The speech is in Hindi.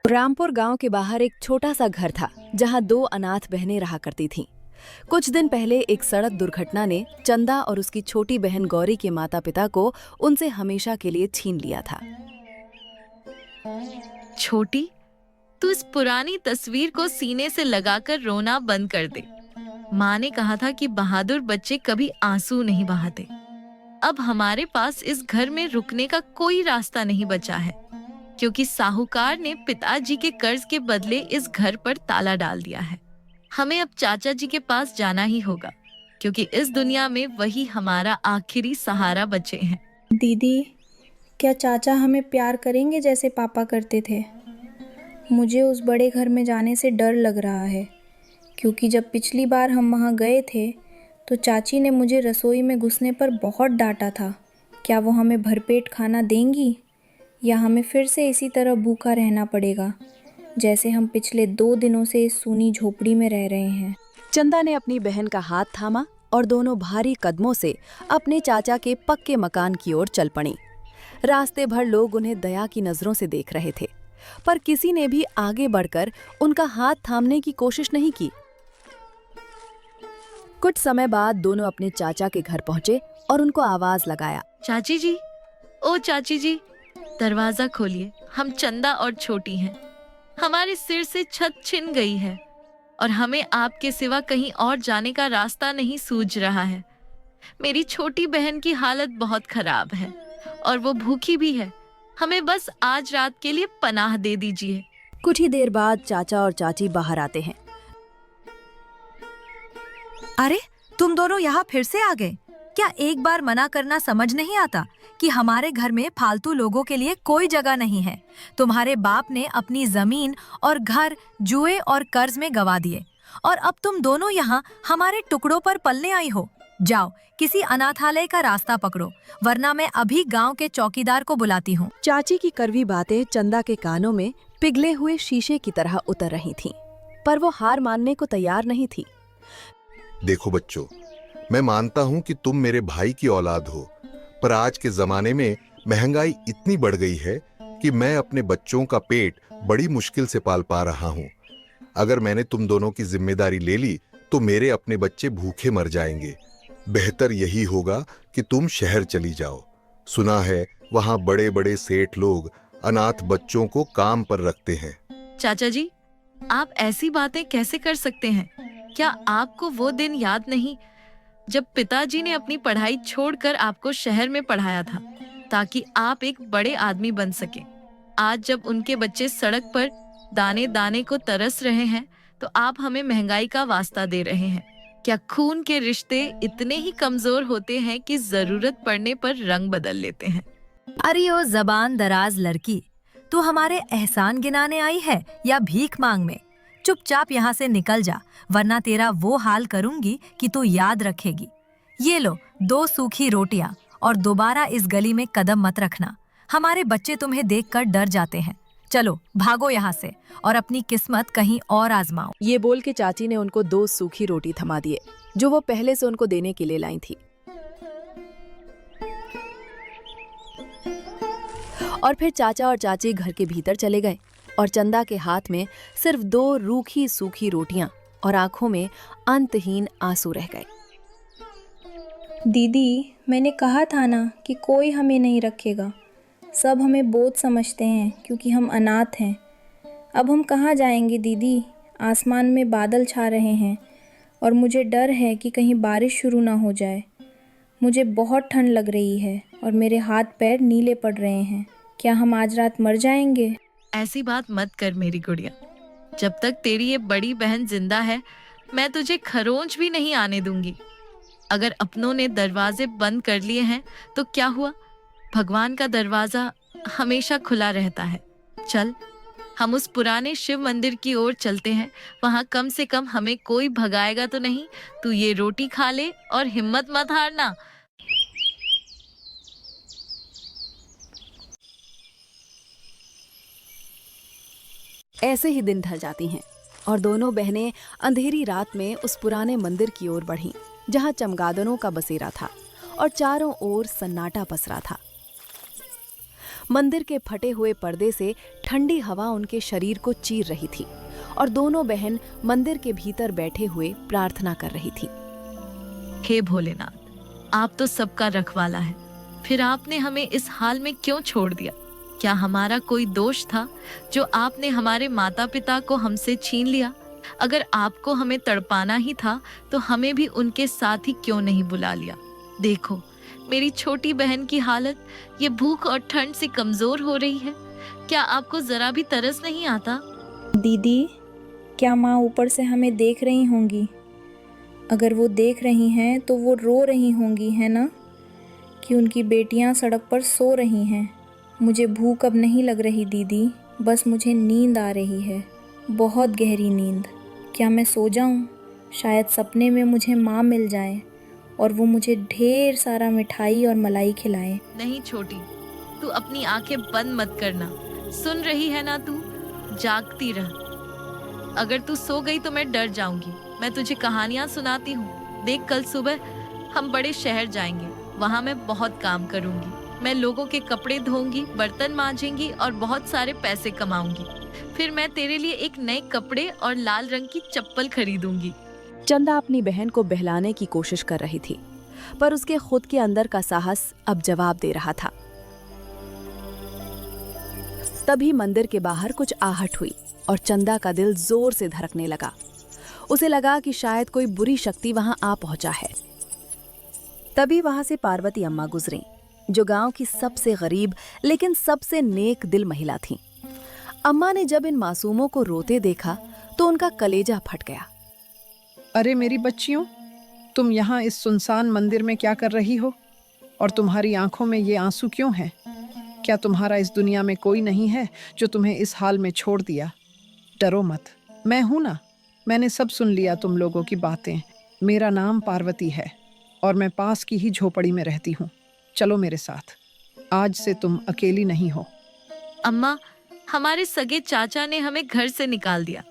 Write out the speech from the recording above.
रामपुर गांव के बाहर एक छोटा सा घर था जहां दो अनाथ बहनें रहा करती थीं। कुछ दिन पहले एक सड़क दुर्घटना ने चंदा और उसकी छोटी बहन गौरी के माता-पिता को उनसे हमेशा के लिए छीन लिया था। छोटी, तू इस पुरानी तस्वीर को सीने से लगाकर रोना बंद कर दे। माँ ने कहा था कि बहादुर बच्चे कभी आंसू नहीं बहाते। अब हमारे पास इस घर में रुकने का कोई रास्ता नहीं बचा है, क्योंकि साहूकार ने पिताजी के कर्ज के बदले इस घर पर ताला डाल दिया है। हमें अब चाचा जी के पास जाना ही होगा, क्योंकि इस दुनिया में वही हमारा आखिरी सहारा बचे हैं। दीदी, क्या चाचा हमें प्यार करेंगे जैसे पापा करते थे? मुझे उस बड़े घर में जाने से डर लग रहा है, क्योंकि जब पिछली बार हम वहाँ गए थे तो चाची ने मुझे रसोई में घुसने पर बहुत डांटा था। क्या वो हमें भरपेट खाना देंगी या हमें फिर से इसी तरह भूखा रहना पड़ेगा जैसे हम पिछले 2 दिनों से इस सूनी झोपड़ी में रह रहे हैं? चंदा ने अपनी बहन का हाथ थामा और दोनों भारी कदमों से अपने चाचा के पक्के मकान की ओर चल पड़ी। रास्ते भर लोग उन्हें दया की नजरों से देख रहे थे, पर किसी ने भी आगे बढ़कर उनका हाथ थामने की कोशिश नहीं की। कुछ समय बाद दोनों अपने चाचा के घर पहुंचे और उनको आवाज लगाया, चाची जी, ओ चाची जी, दरवाजा खोलिए। हम चंदा और छोटी हैं। हमारे सिर से छत छिन गई है और हमें आपके सिवा कहीं और जाने का रास्ता नहीं सूझ रहा है। मेरी छोटी बहन की हालत बहुत खराब है और वो भूखी भी है। हमें बस आज रात के लिए पनाह दे दीजिए। कुछ ही देर बाद चाचा और चाची बाहर आते हैं। अरे, तुम दोनों यहाँ फिर से आ गए। क्या एक बार मना करना समझ नहीं आता कि हमारे घर में फालतू लोगों के लिए कोई जगह नहीं है? तुम्हारे बाप ने अपनी जमीन और घर जुए और कर्ज में गवा दिए और अब तुम दोनों यहाँ हमारे टुकड़ों पर पलने आई हो। जाओ, किसी अनाथालय का रास्ता पकड़ो, वरना मैं अभी गांव के चौकीदार को बुलाती हूँ। चाची की कड़वी बातें चंदा के कानों में पिघले हुए शीशे की तरह उतर रही थीं, पर वो हार मानने को तैयार नहीं थी। देखो बच्चों, मैं मानता हूं कि तुम मेरे भाई की औलाद हो, पर आज के जमाने में महंगाई इतनी बढ़ गई है कि मैं अपने बच्चों का पेट बड़ी मुश्किल से पाल पा रहा हूं। अगर मैंने तुम दोनों की जिम्मेदारी ले ली तो मेरे अपने बच्चे भूखे मर जाएंगे। बेहतर यही होगा कि तुम शहर चली जाओ। सुना है वहां बड़े बड़े सेठ लोग अनाथ बच्चों को काम पर रखते हैं। चाचा जी, आप ऐसी बातें कैसे कर सकते हैं? क्या आपको वो दिन याद नहीं जब पिताजी ने अपनी पढ़ाई छोड़कर आपको शहर में पढ़ाया था ताकि आप एक बड़े आदमी बन सके? आज जब उनके बच्चे सड़क पर दाने दाने को तरस रहे हैं तो आप हमें महंगाई का वास्ता दे रहे हैं। क्या खून के रिश्ते इतने ही कमजोर होते हैं कि जरूरत पड़ने पर रंग बदल लेते हैं? अरे ओ जबान दराज लड़की, तू हमारे एहसान गिनाने आई है या भीख मांग में? चुपचाप यहाँ से निकल जा, वरना तेरा वो हाल करूंगी कि तू याद रखेगी। ये लो 2 सूखी रोटियां और दोबारा इस गली में कदम मत रखना। हमारे बच्चे तुम्हें देखकर डर जाते हैं। चलो भागो यहाँ से और अपनी किस्मत कहीं और आजमाओ। ये बोल के चाची ने उनको 2 सूखी रोटी थमा दिए जो वो पहले से उनको देने के लिए लाई थी, और फिर चाचा और चाची घर के भीतर चले गए और चंदा के हाथ में सिर्फ 2 रूखी सूखी रोटियां और आंखों में अंतहीन आंसू रह गए। दीदी, मैंने कहा था ना कि कोई हमें नहीं रखेगा। सब हमें बोझ समझते हैं क्योंकि हम अनाथ हैं। अब हम कहाँ जाएंगे दीदी? आसमान में बादल छा रहे हैं और मुझे डर है कि कहीं बारिश शुरू ना हो जाए। मुझे बहुत ठंड लग रही है और मेरे हाथ पैर नीले पड़ रहे हैं। क्या हम आज रात मर जाएंगे? ऐसी बात मत कर मेरी गुड़िया। जब तक तेरी ये बड़ी बहन जिंदा है, मैं तुझे खरोंच भी नहीं आने दूंगी। अगर अपनों ने दरवाजे बंद कर लिए हैं तो क्या हुआ? भगवान का दरवाजा हमेशा खुला रहता है। चल, हम उस पुराने शिव मंदिर की ओर चलते हैं। वहां कम से कम हमें कोई भगाएगा तो नहीं। तू ये रोटी खा ले और हिम्मत मत हारना। ऐसे ही दिन ढल जाती हैं और दोनों बहनें अंधेरी रात में उस पुराने मंदिर की ओर बढ़ीं, जहां चमगादड़ों का बसेरा था और चारों ओर सन्नाटा पसरा था। मंदिर के फटे हुए पर्दे से ठंडी हवा उनके शरीर को चीर रही थी और दोनों बहन मंदिर के भीतर बैठे हुए प्रार्थना कर रही थी। हे भोलेनाथ, आप तो सबका रखवाला है, फिर आपने हमें इस हाल में क्यों छोड़ दिया? क्या हमारा कोई दोष था जो आपने हमारे माता पिता को हमसे छीन लिया? अगर आपको हमें तड़पाना ही था तो हमें भी उनके साथ ही क्यों नहीं बुला लिया? देखो मेरी छोटी बहन की हालत, ये भूख और ठंड से कमजोर हो रही है। क्या आपको जरा भी तरस नहीं आता? दीदी, क्या माँ ऊपर से हमें देख रही होंगी? अगर वो देख रही हैं तो वो रो रही होंगी, है ना, कि उनकी बेटियाँ सड़क पर सो रही हैं। मुझे भूख अब नहीं लग रही दीदी, बस मुझे नींद आ रही है, बहुत गहरी नींद। क्या मैं सो जाऊं? शायद सपने में मुझे माँ मिल जाए और वो मुझे ढेर सारा मिठाई और मलाई खिलाए। नहीं छोटी, तू अपनी आंखें बंद मत करना। सुन रही है ना तू? जागती रह। अगर तू सो गई तो मैं डर जाऊंगी। मैं तुझे कहानियां सुनाती हूँ। देख, कल सुबह हम बड़े शहर जाएंगे, वहाँ मैं बहुत काम करूंगी। मैं लोगों के कपड़े धोऊंगी, बर्तन मांजेंगी और बहुत सारे पैसे कमाऊंगी। फिर मैं तेरे लिए एक नए कपड़े और लाल रंग की चप्पल खरीदूंगी। चंदा अपनी बहन को बहलाने की कोशिश कर रही थी, पर उसके खुद के अंदर का साहस अब जवाब दे रहा था। तभी मंदिर के बाहर कुछ आहट हुई और चंदा का दिल जोर से धड़कने लगा। उसे लगा कि शायद कोई बुरी शक्ति वहां आ पहुंचा है। तभी वहां से पार्वती अम्मा गुजरी, जो गांव की सबसे गरीब लेकिन सबसे नेक दिल महिला थीं। अम्मा ने जब इन मासूमों को रोते देखा तो उनका कलेजा फट गया। अरे मेरी बच्चियों, तुम यहाँ इस सुनसान मंदिर में क्या कर रही हो? और तुम्हारी आंखों में ये आंसू क्यों हैं? क्या तुम्हारा इस दुनिया में कोई नहीं है जो तुम्हें इस हाल में छोड़ दिया? डरो मत, मैं हूं ना। मैंने सब सुन लिया तुम लोगों की बातें। मेरा नाम पार्वती है और मैं पास की ही झोपड़ी में रहती हूँ। चलो मेरे साथ, आज से तुम अकेली नहीं हो। अम्मा, हमारे सगे चाचा ने हमें घर से निकाल दिया।